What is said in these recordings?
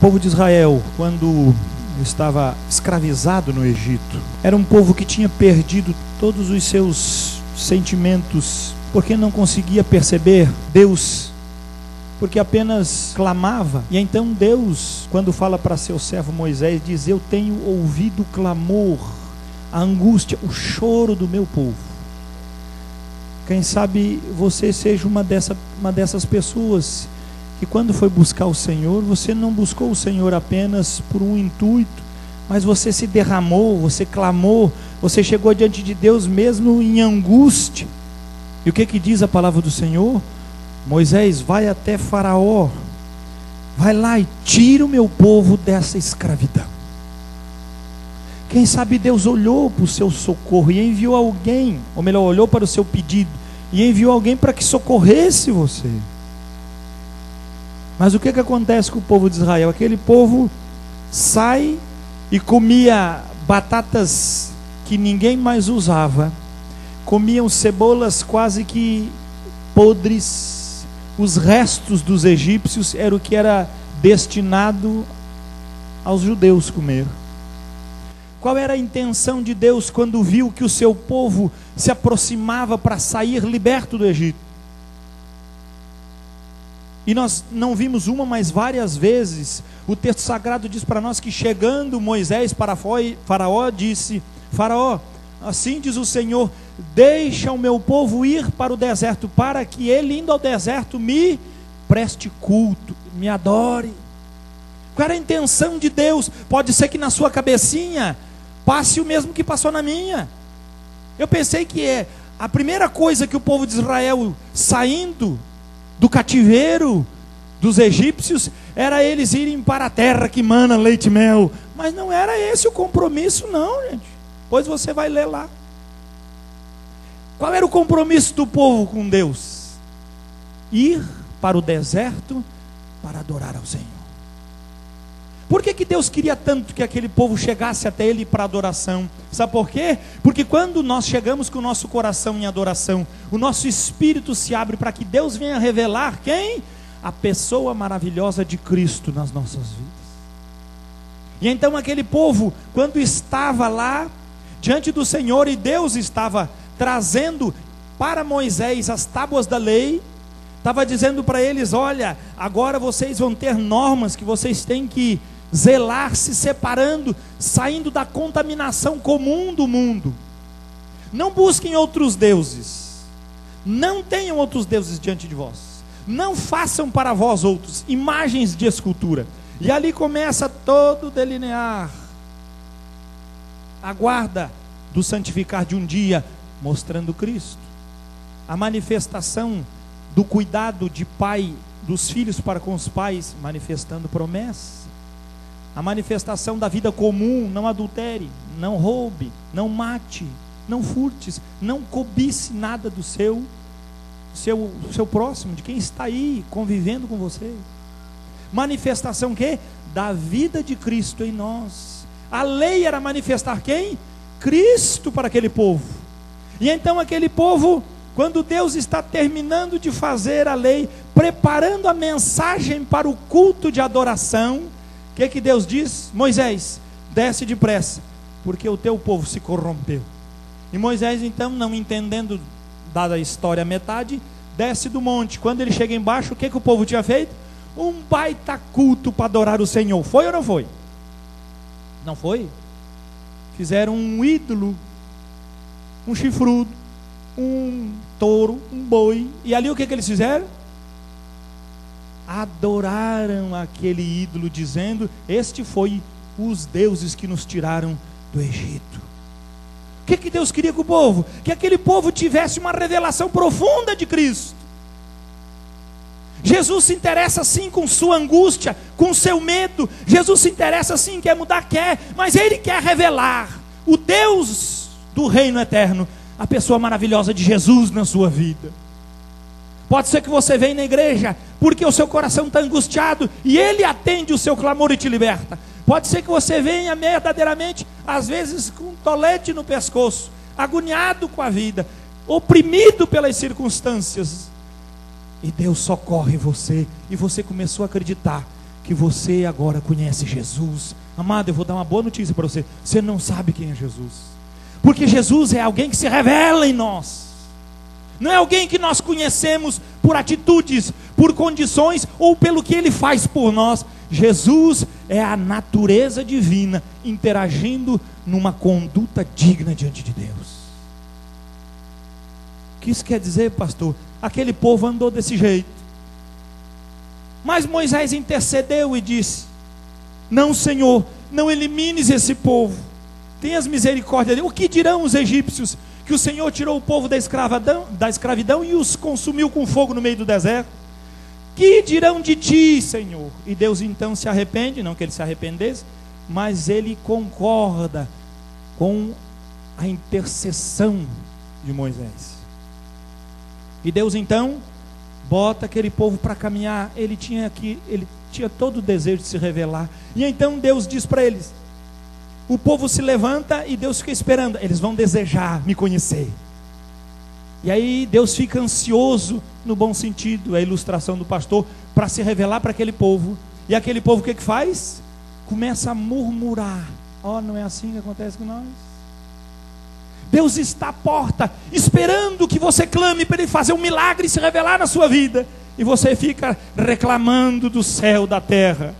povo de Israel, quando estava escravizado no Egito, era um povo que tinha perdido todos os seus sentimentos, porque não conseguia perceber Deus, porque apenas clamava. E então Deus, quando fala para seu servo Moisés, diz: eu tenho ouvido o clamor, a angústia, o choro do meu povo. Quem sabe você seja uma dessas pessoas que, quando foi buscar o Senhor, você não buscou o Senhor apenas por um intuito, mas você se derramou, você clamou, você chegou diante de Deus mesmo em angústia. E o que diz a palavra do Senhor? Moisés, vai até Faraó, vai lá e tira o meu povo dessa escravidão. Quem sabe Deus olhou para o seu socorro e enviou alguém, ou melhor, olhou para o seu pedido e enviou alguém para que socorresse você. Mas o que acontece com o povo de Israel? Aquele povo sai e comia batatas que ninguém mais usava, comiam cebolas quase que podres, os restos dos egípcios era o que era destinado aos judeus comer. Qual era a intenção de Deus quando viu que o seu povo se aproximava para sair liberto do Egito? E nós não vimos uma, mas várias vezes, o texto sagrado diz para nós que, chegando Moisés para Faraó, disse: Faraó, assim diz o Senhor, deixa o meu povo ir para o deserto, para que ele, indo ao deserto, me preste culto, me adore. Qual era a intenção de Deus? Pode ser que na sua cabecinha passe o mesmo que passou na minha. Eu pensei que a primeira coisa que o povo de Israel, saindo do cativeiro dos egípcios, era eles irem para a terra que mana leite e mel. Mas não era esse o compromisso, não, gente. Pois você vai ler lá. Qual era o compromisso do povo com Deus? Ir para o deserto para adorar ao Senhor. Por que Deus queria tanto que aquele povo chegasse até Ele para adoração? Sabe por quê? Porque quando nós chegamos com o nosso coração em adoração, o nosso espírito se abre para que Deus venha revelar quem? A pessoa maravilhosa de Cristo nas nossas vidas. E então aquele povo, quando estava lá diante do Senhor, e Deus estava trazendo para Moisés as tábuas da lei, estava dizendo para eles: olha, agora vocês vão ter normas que vocês têm que zelar, se separando, saindo da contaminação comum do mundo. Não busquem outros deuses, não tenham outros deuses diante de vós, não façam para vós outros imagens de escultura. E ali começa todo o delinear, a guarda do santificar de um dia, mostrando Cristo, a manifestação do cuidado de pai dos filhos para com os pais, manifestando promessas, a manifestação da vida comum: não adultere, não roube, não mate, não furtes, não cobice nada do seu próximo, de quem está aí convivendo com você. Manifestação que? Da vida de Cristo em nós. A lei era manifestar quem? Cristo para aquele povo. E então aquele povo, quando Deus está terminando de fazer a lei, preparando a mensagem para o culto de adoração, o que Deus diz? Moisés, desce depressa, porque o teu povo se corrompeu. E Moisés então, não entendendo, dada a história a metade, desce do monte. Quando ele chega embaixo, o que o povo tinha feito? Um baita culto para adorar o Senhor. Foi ou não foi? Não foi? Fizeram um ídolo, um chifrudo, um touro, um boi. E ali o que eles fizeram? Adoraram aquele ídolo, dizendo: este foi os deuses que nos tiraram do Egito. O que Deus queria com o povo? Que aquele povo tivesse uma revelação profunda de Cristo. Jesus se interessa sim com sua angústia, com seu medo. Jesus se interessa sim, quer mudar, quer, mas Ele quer revelar o Deus do reino eterno, a pessoa maravilhosa de Jesus na sua vida. Pode ser que você venha na igreja porque o seu coração está angustiado e Ele atende o seu clamor e te liberta. Pode ser que você venha verdadeiramente, às vezes com um tolete no pescoço, agoniado com a vida, oprimido pelas circunstâncias, e Deus socorre você, e você começou a acreditar que você agora conhece Jesus. Amado, eu vou dar uma boa notícia para você. Você não sabe quem é Jesus, porque Jesus é alguém que se revela em nós. Não é alguém que nós conhecemos por atitudes, por condições ou pelo que Ele faz por nós. Jesus é a natureza divina interagindo numa conduta digna diante de Deus. O que isso quer dizer, pastor? Aquele povo andou desse jeito, mas Moisés intercedeu e disse: não, Senhor, não elimines esse povo, tenhas misericórdia dele. O que dirão os egípcios que o Senhor tirou o povo da escravidão e os consumiu com fogo no meio do deserto? Que dirão de ti, Senhor? E Deus então se arrepende, não que ele se arrependesse, mas ele concorda com a intercessão de Moisés. E Deus então bota aquele povo para caminhar. Ele tinha todo o desejo de se revelar. E então Deus diz para eles: o povo se levanta e Deus fica esperando. Eles vão desejar me conhecer. E aí Deus fica ansioso, no bom sentido, a ilustração do pastor, para se revelar para aquele povo. E aquele povo o que faz? Começa a murmurar. Não é assim que acontece com nós? Deus está à porta, esperando que você clame para Ele fazer um milagre e se revelar na sua vida. E você fica reclamando do céu, da terra,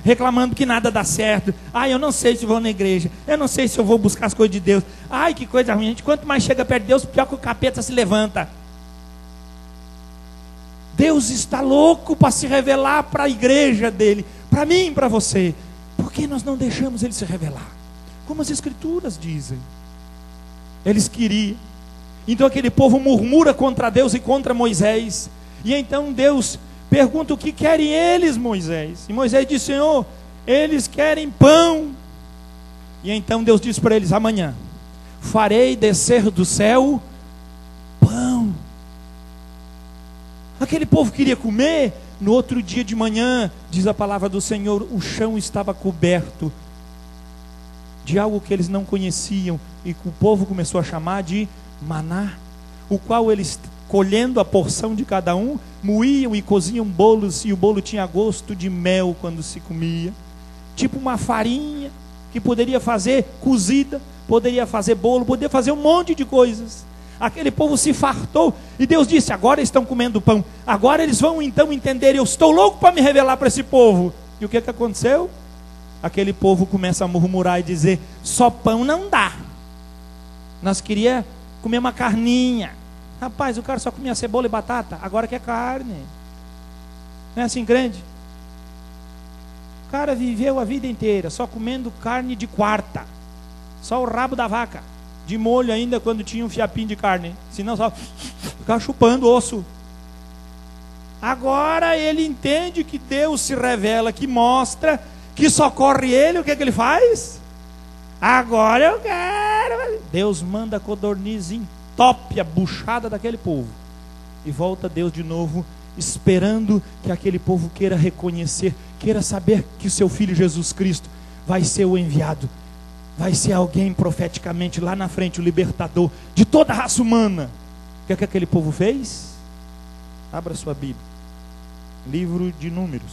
reclamando que nada dá certo. Eu não sei se vou na igreja, eu não sei se eu vou buscar as coisas de Deus. Que coisa ruim, gente. Quanto mais chega perto de Deus, pior que o capeta se levanta. Deus está louco para se revelar para a igreja dele, para mim e para você. Por que nós não deixamos Ele se revelar? Como as escrituras dizem. Eles queriam. Então aquele povo murmura contra Deus e contra Moisés. E então Deus pergunta: o que querem eles, Moisés? E Moisés diz: Senhor, eles querem pão. E então Deus diz para eles: amanhã farei descer do céu pão. Aquele povo queria comer. No outro dia de manhã, diz a palavra do Senhor, o chão estava coberto de algo que eles não conheciam, e que o povo começou a chamar de maná, o qual eles, colhendo a porção de cada um, moíam e coziam bolos, e o bolo tinha gosto de mel quando se comia, tipo uma farinha que poderia fazer cozida, poderia fazer bolo, poderia fazer um monte de coisas. Aquele povo se fartou, e Deus disse: agora estão comendo pão, agora eles vão então entender, eu estou louco para me revelar para esse povo. E o que aconteceu? Aquele povo começa a murmurar e dizer: só pão não dá, nós queríamos comer uma carninha. Rapaz, o cara só comia cebola e batata, agora quer carne. Não é assim, crente? O cara viveu a vida inteira só comendo carne de quarta, só o rabo da vaca, de molho ainda quando tinha um fiapinho de carne, senão só ficava chupando osso. Agora ele entende que Deus se revela, que mostra, que socorre ele. O que ele faz? Agora eu quero. Deus manda a codorniz, entope a buchada daquele povo, e volta Deus de novo, esperando que aquele povo queira reconhecer, queira saber que o seu filho Jesus Cristo vai ser o enviado, vai ser alguém profeticamente lá na frente, o libertador de toda a raça humana. O que aquele povo fez? Abra sua Bíblia, livro de Números,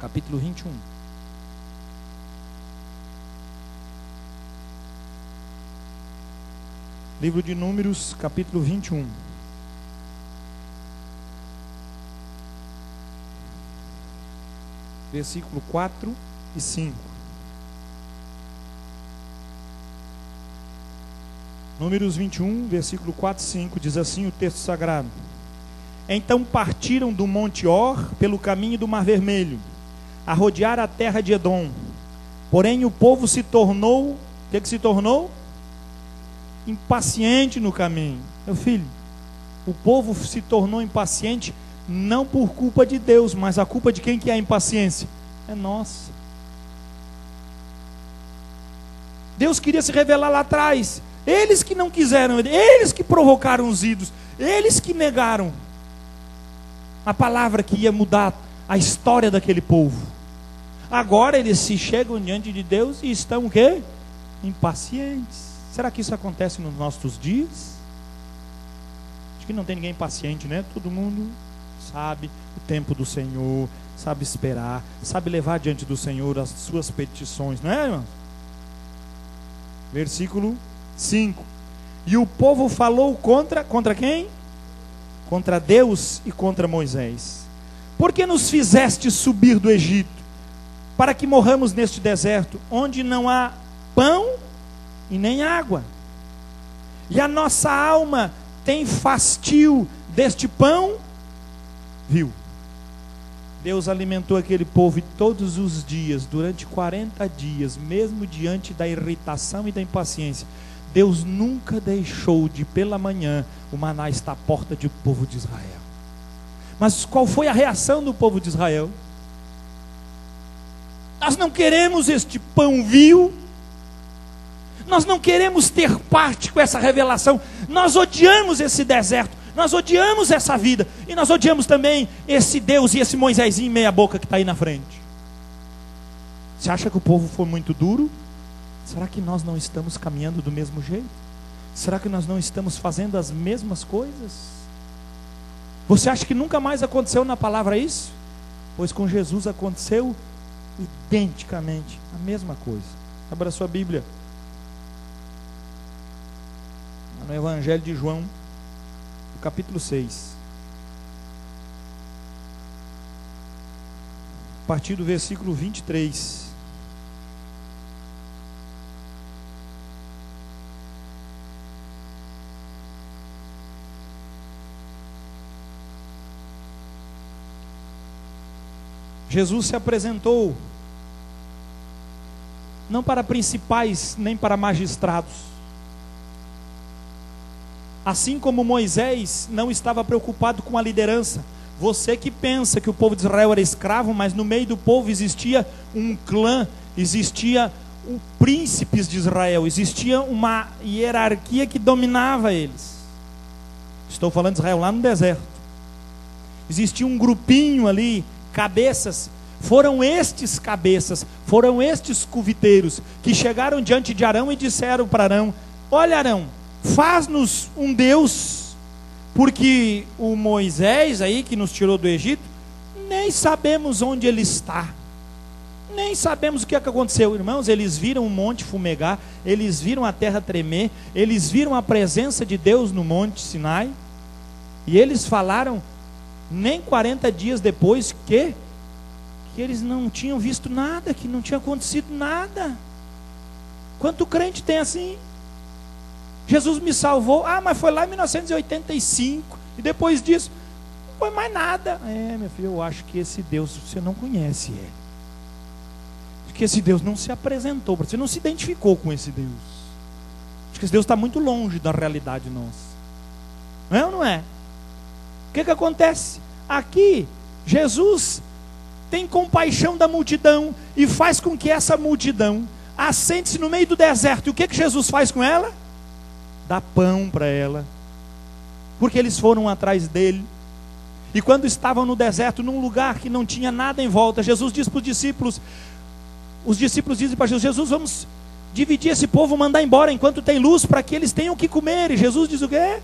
capítulo 21. Livro de Números, capítulo 21. Versículo 4 e 5. Números 21, versículo 4 e 5, diz assim o texto sagrado: Então partiram do Monte Or pelo caminho do Mar Vermelho, a rodear a terra de Edom. Porém o povo se tornou, o que se tornou? Impaciente no caminho. Meu filho, o povo se tornou impaciente não por culpa de Deus, mas a culpa de quem que é a impaciência? É nossa. Deus queria se revelar lá atrás, eles que não quiseram, eles que provocaram os ídolos, eles que negaram a palavra que ia mudar a história daquele povo. Agora eles se chegam diante de Deus e estão o quê? Impacientes. Será que isso acontece nos nossos dias? Acho que não tem ninguém paciente, né? Todo mundo sabe o tempo do Senhor, sabe esperar, sabe levar diante do Senhor as suas petições, não é, irmão? Versículo 5. E o povo falou contra quem? Contra Deus e contra Moisés. Por que nos fizeste subir do Egito, para que morramos neste deserto, onde não há pão e nem água? E a nossa alma tem fastio deste pão, viu? Deus alimentou aquele povo e todos os dias, durante 40 dias, mesmo diante da irritação e da impaciência, Deus nunca deixou de, pela manhã, o maná estar à porta do povo de Israel. Mas qual foi a reação do povo de Israel? Nós não queremos este pão vil, nós não queremos ter parte com essa revelação, nós odiamos esse deserto, nós odiamos essa vida, e nós odiamos também esse Deus e esse Moisésinho meia boca que está aí na frente. Você acha que o povo foi muito duro? Será que nós não estamos caminhando do mesmo jeito? Será que nós não estamos fazendo as mesmas coisas? Você acha que nunca mais aconteceu na palavra isso? Pois com Jesus aconteceu identicamente a mesma coisa. Abra a sua Bíblia no Evangelho de João, no capítulo 6, a partir do versículo 23. Jesus se apresentou não para principais nem para magistrados. Assim como Moisés não estava preocupado com a liderança. Você que pensa que o povo de Israel era escravo, mas no meio do povo existia um clã, existia príncipes de Israel, existia uma hierarquia que dominava eles. Estou falando de Israel lá no deserto. Existia um grupinho ali, cabeças. Foram estes cabeças, foram estes cuviteiros que chegaram diante de Arão e disseram para Arão: olha, Arão, faz-nos um Deus, porque o Moisés aí que nos tirou do Egito, nem sabemos onde ele está, nem sabemos o que aconteceu. Irmãos, eles viram o monte fumegar, eles viram a terra tremer, eles viram a presença de Deus no monte Sinai, e eles falaram, nem 40 dias depois, que eles não tinham visto nada, que não tinha acontecido nada. Quanto crente tem assim? Jesus me salvou, mas foi lá em 1985, e depois disso, não foi mais nada. Meu filho, eu acho que esse Deus você não conhece, porque esse Deus não se apresentou, você não se identificou com esse Deus. Acho que esse Deus está muito longe da realidade nossa. Não é ou não é? O que acontece? Aqui, Jesus tem compaixão da multidão e faz com que essa multidão assente-se no meio do deserto. E o que Jesus faz com ela? Dá pão para ela, porque eles foram atrás dele. E quando estavam no deserto, num lugar que não tinha nada em volta, Jesus diz para os discípulos dizem para Jesus: vamos dividir esse povo, mandar embora enquanto tem luz, para que eles tenham o que comer. E Jesus diz o quê?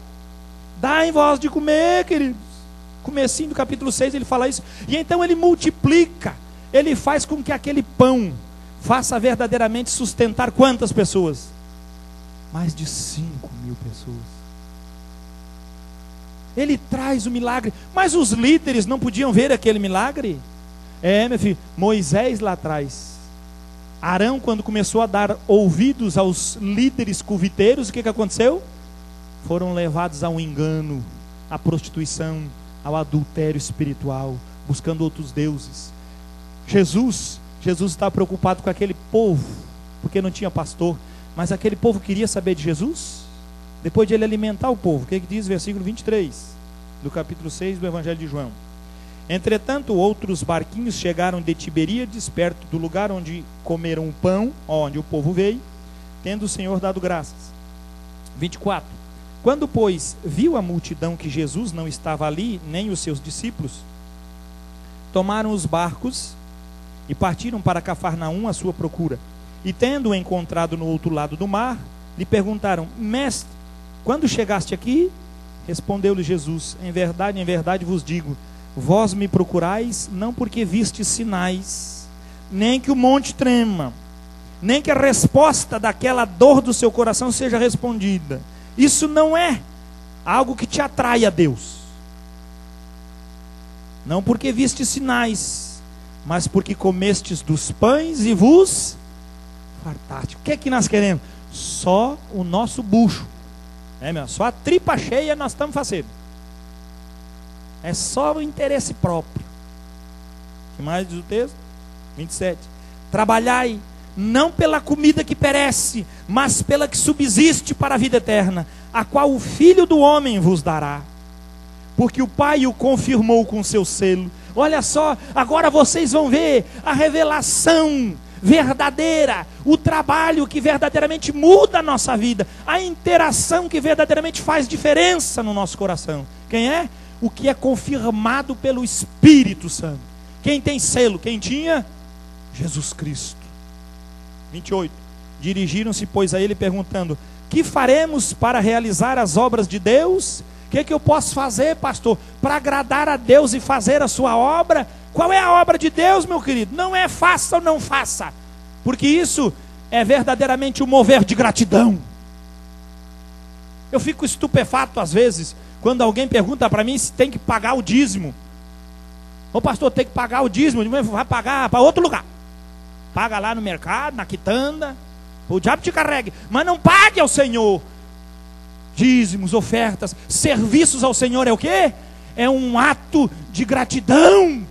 Dá em voz de comer, queridos. Comecinho do capítulo 6 ele fala isso. E então ele multiplica, ele faz com que aquele pão faça verdadeiramente sustentar quantas pessoas? Mais de 5.000 pessoas. Ele traz o milagre, mas os líderes não podiam ver aquele milagre? Meu filho, Moisés lá atrás, Arão, quando começou a dar ouvidos aos líderes cuviteiros, o que aconteceu? Foram levados ao engano, à prostituição, ao adultério espiritual, buscando outros deuses. Jesus está preocupado com aquele povo, porque não tinha pastor, mas aquele povo queria saber de Jesus. Depois de ele alimentar o povo, o que diz o versículo 23 do capítulo 6 do Evangelho de João? Entretanto, outros barquinhos chegaram de Tiberíades, perto do lugar onde comeram o pão, onde o povo veio, tendo o Senhor dado graças. 24. Quando, pois, viu a multidão que Jesus não estava ali, nem os seus discípulos, tomaram os barcos e partiram para Cafarnaum à sua procura. E tendo-o encontrado no outro lado do mar, lhe perguntaram: mestre, quando chegaste aqui? Respondeu-lhe Jesus: em verdade vos digo, vós me procurais não porque vistes sinais, nem que o monte trema, nem que a resposta daquela dor do seu coração seja respondida. Isso não é algo que te atrai a Deus. Não porque vistes sinais, mas porque comestes dos pães e vos fartaste. O que é que nós queremos? Só o nosso bucho. Só a tripa cheia nós estamos fazendo. É só o interesse próprio. O que mais diz o texto? 27. Trabalhai não pela comida que perece, mas pela que subsiste para a vida eterna, a qual o Filho do Homem vos dará. Porque o Pai o confirmou com seu selo. Olha só, agora vocês vão ver a revelação verdadeira, o trabalho que verdadeiramente muda a nossa vida, a interação que verdadeiramente faz diferença no nosso coração. Quem é? O que é confirmado pelo Espírito Santo. Quem tem selo? Quem tinha? Jesus Cristo. 28. Dirigiram-se, pois, a ele perguntando: que faremos para realizar as obras de Deus? O que eu posso fazer, pastor, para agradar a Deus e fazer a sua obra? Qual é a obra de Deus, meu querido? Não é faça ou não faça, porque isso é verdadeiramente um mover de gratidão. Eu fico estupefato às vezes, quando alguém pergunta para mim se tem que pagar o dízimo. Ô pastor, tem que pagar o dízimo? Vai pagar para outro lugar. Paga lá no mercado, na quitanda, o diabo te carregue, mas não pague ao Senhor. Dízimos, ofertas, serviços ao Senhor é o quê? É um ato de gratidão.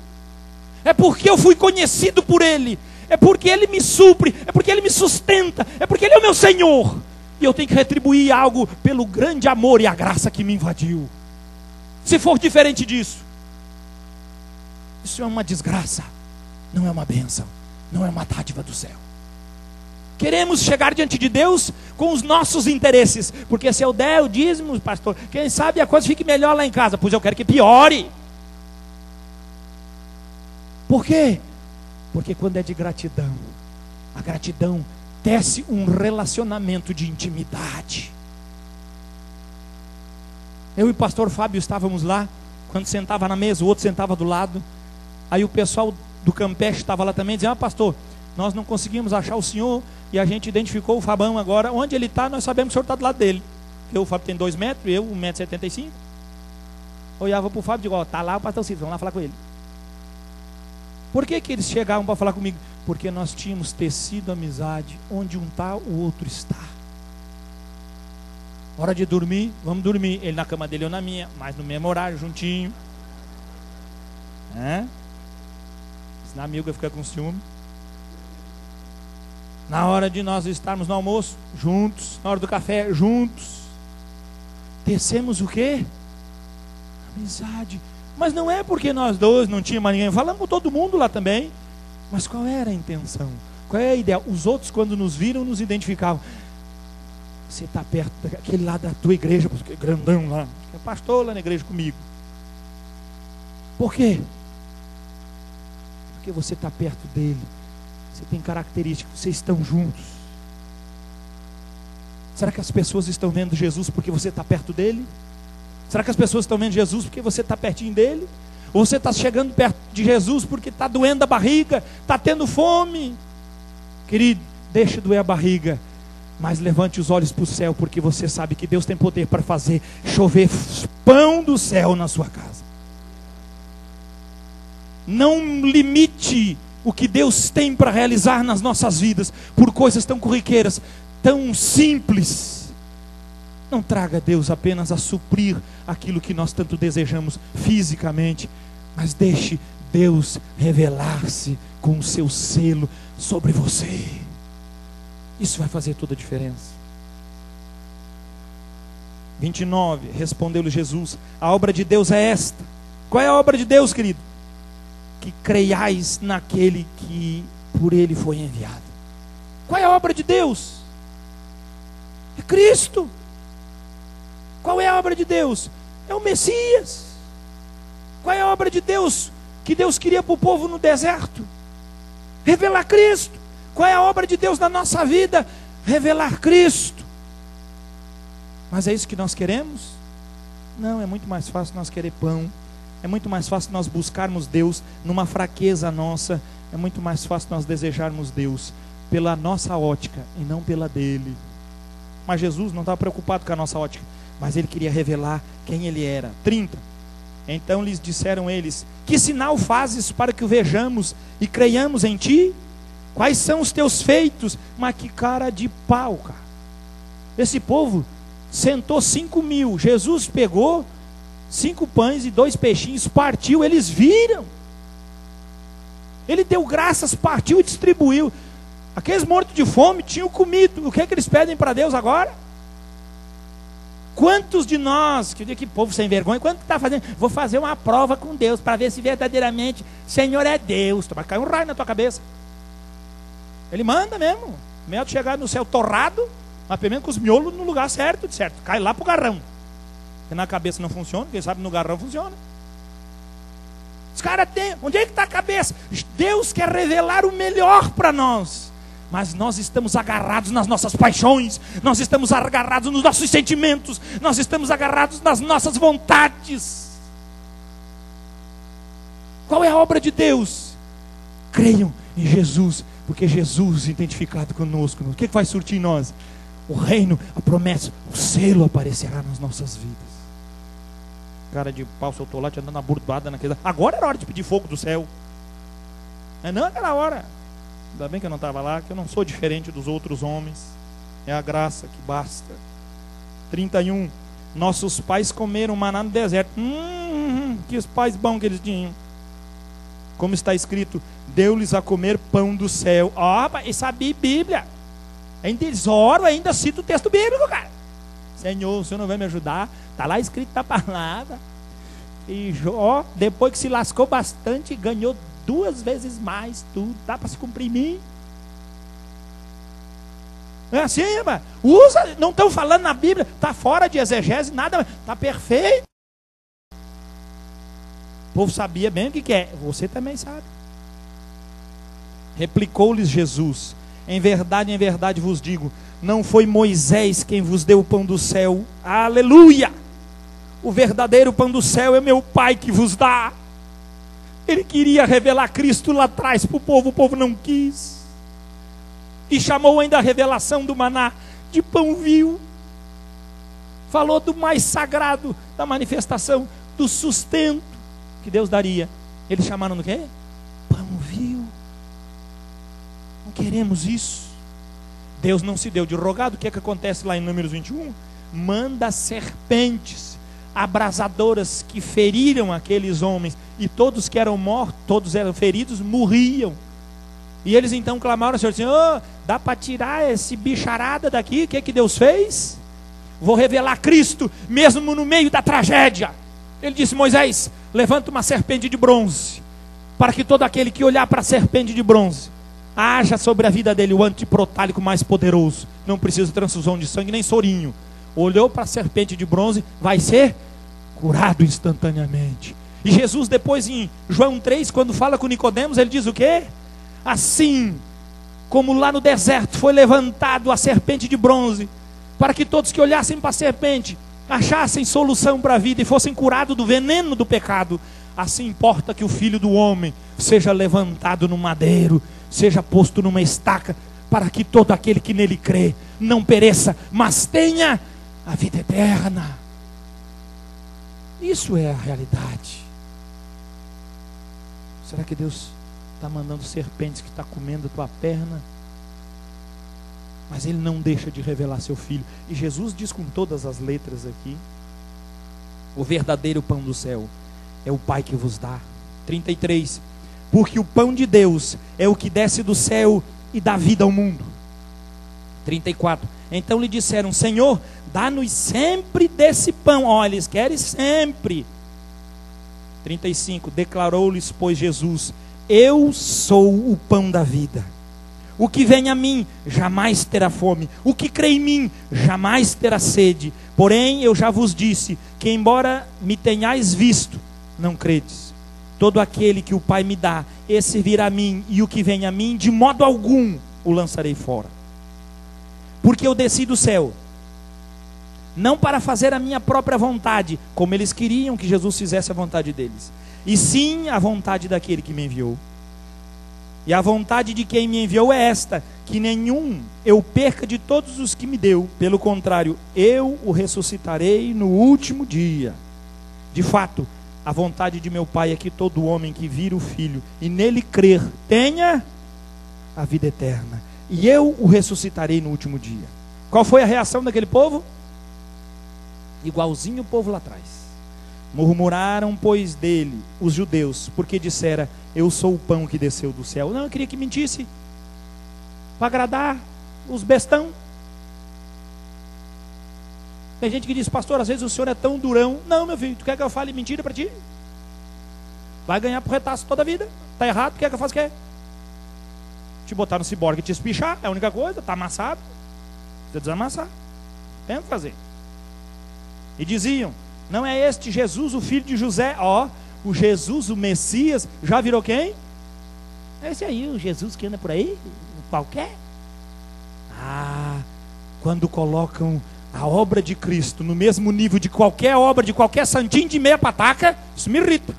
É porque eu fui conhecido por Ele, é porque Ele me supre, é porque Ele me sustenta, é porque Ele é o meu Senhor, e eu tenho que retribuir algo pelo grande amor e a graça que me invadiu. Se for diferente disso, isso é uma desgraça, não é uma bênção, não é uma dádiva do céu. Queremos chegar diante de Deus com os nossos interesses, porque se eu der o dízimo, pastor, quem sabe a coisa fique melhor lá em casa. Pois eu quero que piore. Por quê? Porque quando é de gratidão, a gratidão tece um relacionamento de intimidade. Eu e o pastor Fábio estávamos lá, quando sentava na mesa, o outro sentava do lado. Aí o pessoal do Campeche estava lá também, dizendo: pastor, nós não conseguimos achar o senhor, e a gente identificou o Fabão agora. Onde ele está, nós sabemos que o senhor está do lado dele. Porque o Fábio tem 2 metros, eu 1,75 m. Olhava para o Fábio e digo: está lá o pastor Silvio, vamos lá falar com ele. Por que eles chegavam para falar comigo? Porque nós tínhamos tecido amizade. Onde um está, o outro está. Hora de dormir, vamos dormir. Ele na cama dele, eu na minha, mas no mesmo horário, juntinho. Senão a amiga fica com ciúme. Na hora de nós estarmos no almoço, juntos. Na hora do café, juntos. Tecemos o quê? Amizade. Mas não é porque nós dois não tínhamos mais ninguém. Falamos com todo mundo lá também. Mas qual era a intenção? Qual é a ideia? Os outros, quando nos viram, nos identificavam. Você está perto daquele lá da tua igreja, porque é grandão lá, que é pastor lá na igreja comigo. Por quê? Porque você está perto dele. Você tem características, vocês estão juntos. Será que as pessoas estão vendo Jesus porque você está perto dele? Será que as pessoas estão vendo Jesus porque você está pertinho dele? Ou você está chegando perto de Jesus porque está doendo a barriga, está tendo fome? Querido, deixe doer a barriga, mas levante os olhos para o céu, porque você sabe que Deus tem poder para fazer chover pão do céu na sua casa. Não limite o que Deus tem para realizar nas nossas vidas por coisas tão corriqueiras, tão simples. Não traga Deus apenas a suprir aquilo que nós tanto desejamos fisicamente, mas deixe Deus revelar-se com o seu selo sobre você. Isso vai fazer toda a diferença. 29, respondeu-lhe Jesus: a obra de Deus é esta. Qual é a obra de Deus, querido? Que creiais naquele que por ele foi enviado. Qual é a obra de Deus? É Cristo. Qual é a obra de Deus? É o Messias. Qual é a obra de Deus que Deus queria para o povo no deserto? Revelar Cristo. Qual é a obra de Deus na nossa vida? Revelar Cristo. Mas é isso que nós queremos? Não, é muito mais fácil nós querer pão. É muito mais fácil nós buscarmos Deus numa fraqueza nossa. É muito mais fácil nós desejarmos Deus pela nossa ótica e não pela dele. Mas Jesus não estava preocupado com a nossa ótica, mas ele queria revelar quem ele era. 30. Então lhes disseram eles: que sinal fazes para que o vejamos e creiamos em ti? Quais são os teus feitos? Mas que cara de pau, cara. Esse povo sentou 5.000. Jesus pegou 5 pães e 2 peixinhos, partiu, eles viram. Ele deu graças, partiu e distribuiu. Aqueles mortos de fome tinham comido. O que é que eles pedem para Deus agora? Quantos de nós, que povo sem vergonha, quanto está fazendo? Vou fazer uma prova com Deus para ver se verdadeiramente Senhor é Deus. Vai cair um raio na tua cabeça. Ele manda mesmo. Mesmo chegar no céu torrado, mas pelo menos com os miolos no lugar certo, certo. Cai lá pro garrão. Porque na cabeça não funciona, quem sabe no garrão funciona. Os caras têm. Onde é que está a cabeça? Deus quer revelar o melhor para nós. Mas nós estamos agarrados nas nossas paixões, nós estamos agarrados nos nossos sentimentos, nós estamos agarrados nas nossas vontades. Qual é a obra de Deus? Creiam em Jesus, porque Jesus identificado conosco. O que vai surtir em nós? O reino, a promessa, o selo aparecerá nas nossas vidas. Cara de pau, soltou lá, te andando abordoada naquele. Agora era hora de pedir fogo do céu. Não aquela hora. Ainda bem que eu não estava lá, que eu não sou diferente dos outros homens. É a graça que basta. 31. Nossos pais comeram maná no deserto. Que os pais bons que eles tinham. Como está escrito, deu-lhes a comer pão do céu. E sabia Bíblia. Eles oram, ainda cita o texto bíblico, cara. Senhor, o Senhor não vai me ajudar? Está lá escrito na palavra. E Jó, depois que se lascou bastante, ganhou 2 vezes mais tudo. Dá para se cumprir em mim? Não é assim, irmã? Usa, não estão falando na Bíblia, está fora de exegese, nada, está perfeito. O povo sabia bem o que é, você também sabe. Replicou-lhes Jesus: em verdade vos digo, não foi Moisés quem vos deu o pão do céu. Aleluia! O verdadeiro pão do céu é meu Pai que vos dá. Ele queria revelar Cristo lá atrás para o povo não quis. E chamou ainda a revelação do maná de pão vil. Falou do mais sagrado, da manifestação do sustento que Deus daria. Eles chamaram do quê? Pão vil. Não queremos isso. Deus não se deu de rogado. O que é que acontece lá em Números 21? Manda serpentes abrasadoras que feriram aqueles homens, e todos que eram mortos, todos eram feridos, morriam. E eles então clamaram ao Senhor assim: dá para tirar esse bicharada daqui? O que é que Deus fez? Vou revelar Cristo mesmo no meio da tragédia. Ele disse: Moisés, levanta uma serpente de bronze, para que todo aquele que olhar para a serpente de bronze haja sobre a vida dele o antiprotálico mais poderoso. Não precisa de transfusão de sangue nem sorinho. Olhou para a serpente de bronze, vai ser curado instantaneamente. E Jesus depois em João 3, quando fala com Nicodemos, ele diz o quê? Assim como lá no deserto foi levantado a serpente de bronze, para que todos que olhassem para a serpente achassem solução para a vida e fossem curados do veneno do pecado, assim importa que o Filho do Homem seja levantado no madeiro, seja posto numa estaca, para que todo aquele que nele crê não pereça, mas tenha a vida eterna. Isso é a realidade. Será que Deus está mandando serpentes que está comendo a tua perna? Mas Ele não deixa de revelar seu Filho. E Jesus diz com todas as letras aqui: o verdadeiro pão do céu é o Pai que vos dá. 33. Porque o pão de Deus é o que desce do céu e dá vida ao mundo. 34. Então lhe disseram: Senhor, dá-nos sempre desse pão. Olha, eles querem sempre. 35. Declarou-lhes, pois, Jesus: eu sou o pão da vida. O que vem a mim jamais terá fome. O que crê em mim jamais terá sede. Porém, eu já vos disse que, embora me tenhais visto, não credes. Todo aquele que o Pai me dá, esse virá a mim, e o que vem a mim, de modo algum o lançarei fora. Porque eu desci do céu, não para fazer a minha própria vontade, como eles queriam que Jesus fizesse a vontade deles, e sim a vontade daquele que me enviou. E a vontade de quem me enviou é esta: que nenhum eu perca de todos os que me deu, pelo contrário, eu o ressuscitarei no último dia. De fato, a vontade de meu Pai é que todo homem que vir o Filho e nele crer tenha a vida eterna, e eu o ressuscitarei no último dia. Qual foi a reação daquele povo? Igualzinho o povo lá atrás. Murmuraram, pois, dele os judeus, porque dissera: eu sou o pão que desceu do céu. Não, eu queria que mentisse para agradar os bestão. Tem gente que diz: pastor, às vezes o senhor é tão durão. Não, meu filho, tu quer que eu fale mentira para ti? Vai ganhar por retaço toda a vida. Tá errado, tu quer que eu faça o quê? Te botar no ciborgue e te espichar, é a única coisa. Tá amassado, precisa desamassar. Tenta fazer. E diziam: não é este Jesus, o filho de José? Ó, o Jesus, o Messias, já virou quem? É esse aí, o Jesus que anda por aí, qualquer. Ah, quando colocam a obra de Cristo no mesmo nível de qualquer obra, de qualquer santinho de meia pataca, isso me irrita.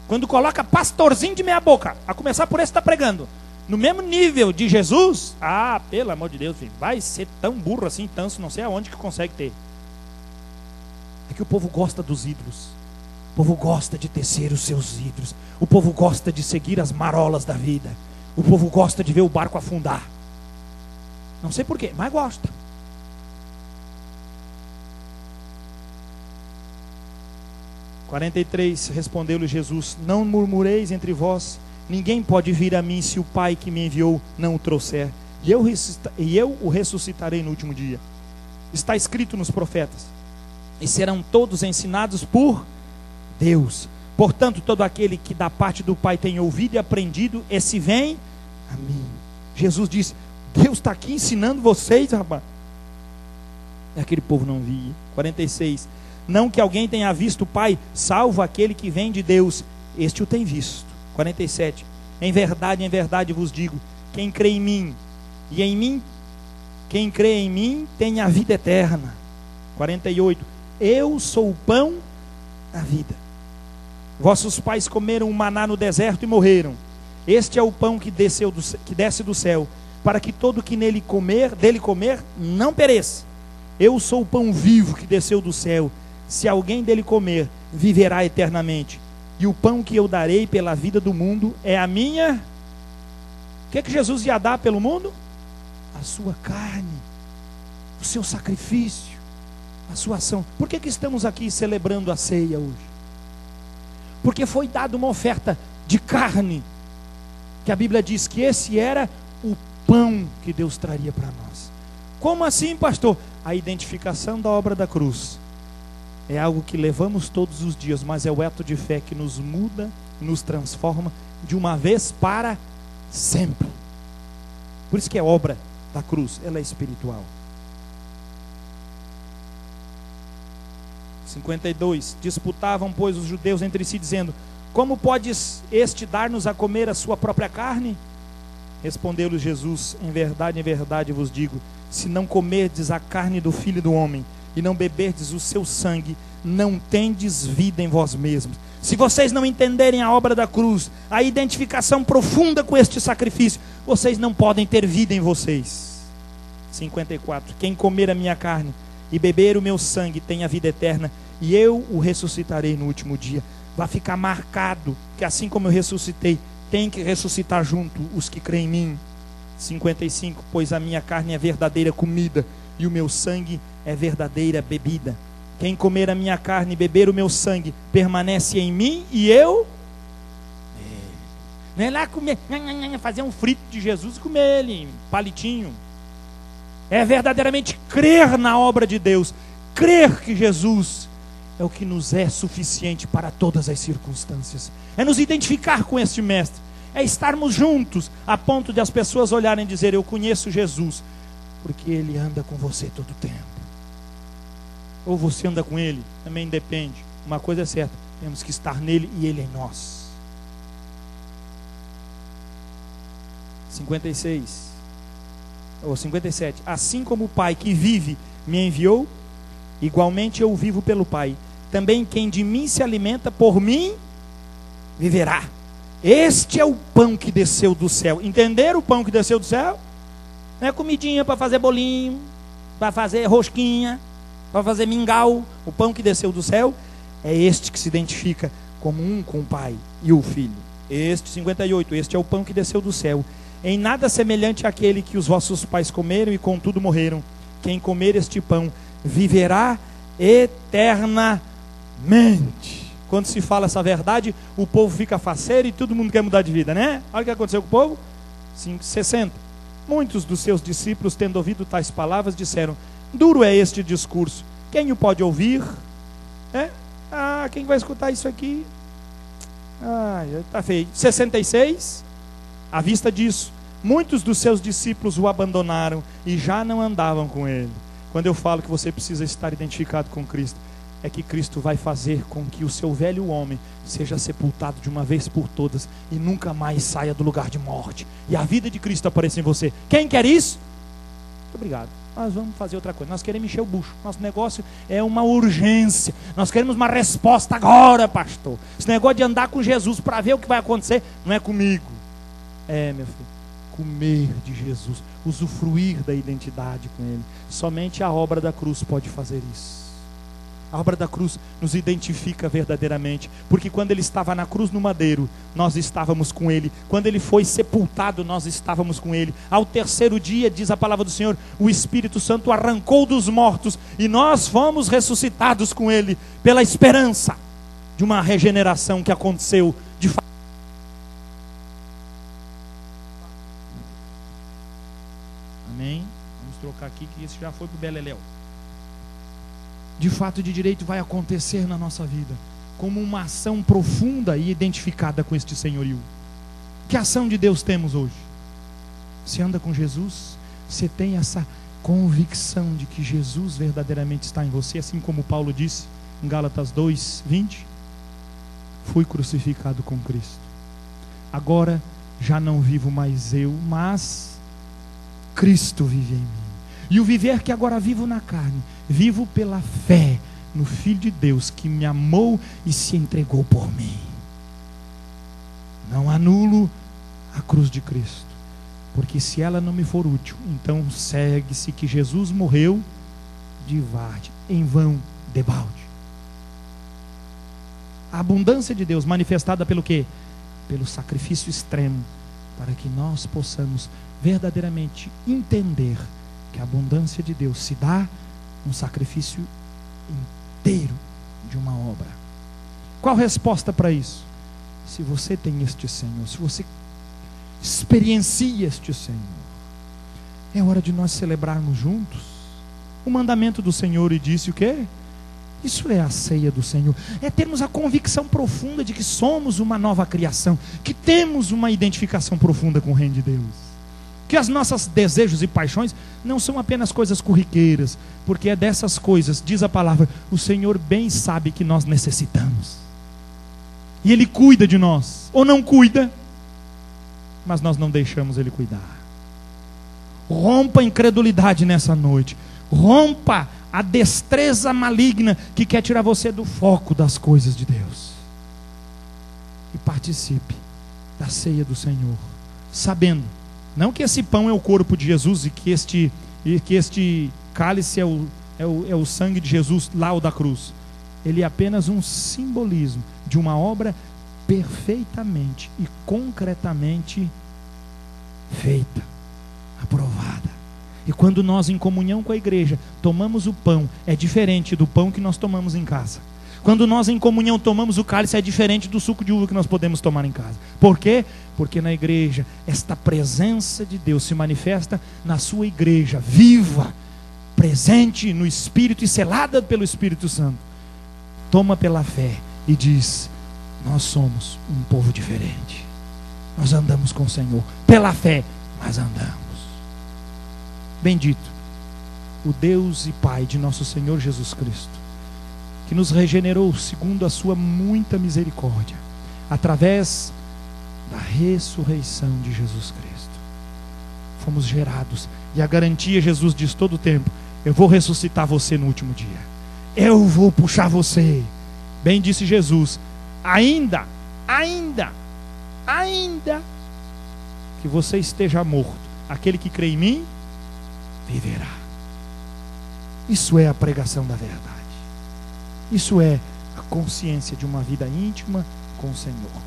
Quando coloca pastorzinho de meia boca, a começar por esse que está pregando, no mesmo nível de Jesus, ah, pelo amor de Deus, filho, vai ser tão burro assim, tanso, não sei aonde que consegue ter. É que o povo gosta dos ídolos. O povo gosta de tecer os seus ídolos. O povo gosta de seguir as marolas da vida. O povo gosta de ver o barco afundar. Não sei porquê, mas gosta. (43) Respondeu-lhe Jesus: não murmureis entre vós, ninguém pode vir a mim se o Pai que me enviou não o trouxer, e eu o ressuscitarei no último dia. Está escrito nos profetas: e serão todos ensinados por Deus. Portanto, todo aquele que da parte do Pai tem ouvido e aprendido, esse vem a mim. Jesus disse: Deus está aqui ensinando vocês, rapaz. E aquele povo não via. 46: não que alguém tenha visto o Pai, salvo aquele que vem de Deus, este o tem visto. 47: em verdade vos digo, quem crê em mim, e em mim, quem crê em mim, tem a vida eterna. 48: eu sou o pão da vida. Vossos pais comeram o maná no deserto e morreram. Este é o pão que desce do céu, para que todo que dele comer, não pereça. Eu sou o pão vivo que desceu do céu. Se alguém dele comer, viverá eternamente. E o pão que eu darei pela vida do mundo é a minha. O que Jesus ia dar pelo mundo? A sua carne, o seu sacrifício, a sua ação. Por que estamos aqui celebrando a ceia hoje? Porque foi dada uma oferta de carne, que a Bíblia diz que esse era o pão que Deus traria para nós. Como assim, pastor? A identificação da obra da cruz é algo que levamos todos os dias, mas é o ato de fé que nos muda, nos transforma de uma vez para sempre. Por isso que é obra da cruz, ela é espiritual. 52: disputavam, pois, os judeus entre si, dizendo: como podes este dar-nos a comer a sua própria carne? Respondeu-lhes Jesus: em verdade vos digo, se não comerdes a carne do Filho do Homem, e não beberdes o seu sangue, não tendes vida em vós mesmos. Se vocês não entenderem a obra da cruz, a identificação profunda com este sacrifício, vocês não podem ter vida em vocês. 54: quem comer a minha carne e beber o meu sangue tem a vida eterna, e eu o ressuscitarei no último dia. Vai ficar marcado que assim como eu ressuscitei, tem que ressuscitar junto os que creem em mim. 55: pois a minha carne é verdadeira comida, e o meu sangue é verdadeira bebida. Quem comer a minha carne e beber o meu sangue, permanece em mim e eu. Não é lá comer, fazer um frito de Jesus e comer ele, palitinho. É verdadeiramente crer na obra de Deus, crer que Jesus é o que nos é suficiente para todas as circunstâncias. É nos identificar com este mestre, é estarmos juntos, a ponto de as pessoas olharem e dizer: eu conheço Jesus, porque ele anda com você todo o tempo. Ou você anda com ele, também depende. Uma coisa é certa, temos que estar nele e ele em nós. 56: ou 57, assim como o Pai que vive me enviou, igualmente eu vivo pelo Pai. Também quem de mim se alimenta, por mim viverá. Este é o pão que desceu do céu. Entenderam o pão que desceu do céu? Não é comidinha para fazer bolinho, para fazer rosquinha, para fazer mingau. O pão que desceu do céu é este que se identifica como um com o Pai e o Filho. Este, 58, este é o pão que desceu do céu. Em nada semelhante àquele que os vossos pais comeram e contudo morreram. Quem comer este pão viverá eternamente. Quando se fala essa verdade, o povo fica faceiro e todo mundo quer mudar de vida, né? Olha o que aconteceu com o povo. 60. Muitos dos seus discípulos, tendo ouvido tais palavras, disseram: duro é este discurso, quem o pode ouvir? Quem vai escutar isso aqui? Tá feio. 66. À vista disso, muitos dos seus discípulos o abandonaram e já não andavam com ele. Quando eu falo que você precisa estar identificado com Cristo, é que Cristo vai fazer com que o seu velho homem seja sepultado de uma vez por todas e nunca mais saia do lugar de morte, e a vida de Cristo apareça em você. Quem quer isso? Muito obrigado. Nós vamos fazer outra coisa. Nós queremos encher o bucho. Nosso negócio é uma urgência. Nós queremos uma resposta agora, pastor. Esse negócio de andar com Jesus para ver o que vai acontecer não é comigo. Meu filho, comer de Jesus, usufruir da identidade com Ele. Somente a obra da cruz pode fazer isso. A obra da cruz nos identifica verdadeiramente, porque quando Ele estava na cruz no madeiro, nós estávamos com Ele. Quando Ele foi sepultado, nós estávamos com Ele. Ao terceiro dia, diz a palavra do Senhor, o Espírito Santo arrancou dos mortos e nós fomos ressuscitados com Ele, pela esperança de uma regeneração que aconteceu de fato. Amém? Vamos trocar aqui, que esse já foi para o Beleléu. De fato, de direito vai acontecer na nossa vida, como uma ação profunda e identificada com este senhorio. Que ação de Deus temos hoje? Você anda com Jesus, você tem essa convicção de que Jesus verdadeiramente está em você, assim como Paulo disse em Gálatas 2:20, fui crucificado com Cristo, agora já não vivo mais eu, mas Cristo vive em mim. E o viver que agora vivo na carne, vivo pela fé no Filho de Deus que me amou e se entregou por mim. Não anulo a cruz de Cristo, porque se ela não me for útil, então segue-se que Jesus morreu de varde, em vão, debalde. A abundância de Deus manifestada pelo quê? Pelo sacrifício extremo, para que nós possamos verdadeiramente entender que a abundância de Deus se dá um sacrifício inteiro de uma obra. Qual a resposta para isso? Se você tem este Senhor, se você experiencia este Senhor, é hora de nós celebrarmos juntos o mandamento do Senhor. E disse o quê? Isso é a ceia do Senhor, é termos a convicção profunda de que somos uma nova criação, que temos uma identificação profunda com o reino de Deus, que os nossos desejos e paixões não são apenas coisas corriqueiras, porque é dessas coisas, diz a palavra, o Senhor bem sabe que nós necessitamos, e Ele cuida de nós, ou não cuida, mas nós não deixamos Ele cuidar. Rompa a incredulidade nessa noite, rompa a destreza maligna que quer tirar você do foco das coisas de Deus, e participe da ceia do Senhor, sabendo, não que esse pão é o corpo de Jesus e que este cálice é o sangue de Jesus lá o da cruz. Ele é apenas um simbolismo de uma obra perfeitamente e concretamente feita, aprovada. E quando nós, em comunhão com a igreja, tomamos o pão, é diferente do pão que nós tomamos em casa. Quando nós em comunhão tomamos o cálice, é diferente do suco de uva que nós podemos tomar em casa. Por quê? Porque na igreja, esta presença de Deus se manifesta na sua igreja, viva, presente no Espírito e selada pelo Espírito Santo. Toma pela fé e diz: nós somos um povo diferente. Nós andamos com o Senhor, pela fé, mas andamos. Bendito o Deus e Pai de nosso Senhor Jesus Cristo, que nos regenerou segundo a sua muita misericórdia, através da ressurreição de Jesus Cristo. fomos gerados. E a garantia, Jesus diz todo o tempo: eu vou ressuscitar você no último dia. Eu vou puxar você. Bem disse Jesus: ainda que você esteja morto, aquele que crê em mim, viverá. Isso é a pregação da verdade. Isso é a consciência de uma vida íntima com o Senhor.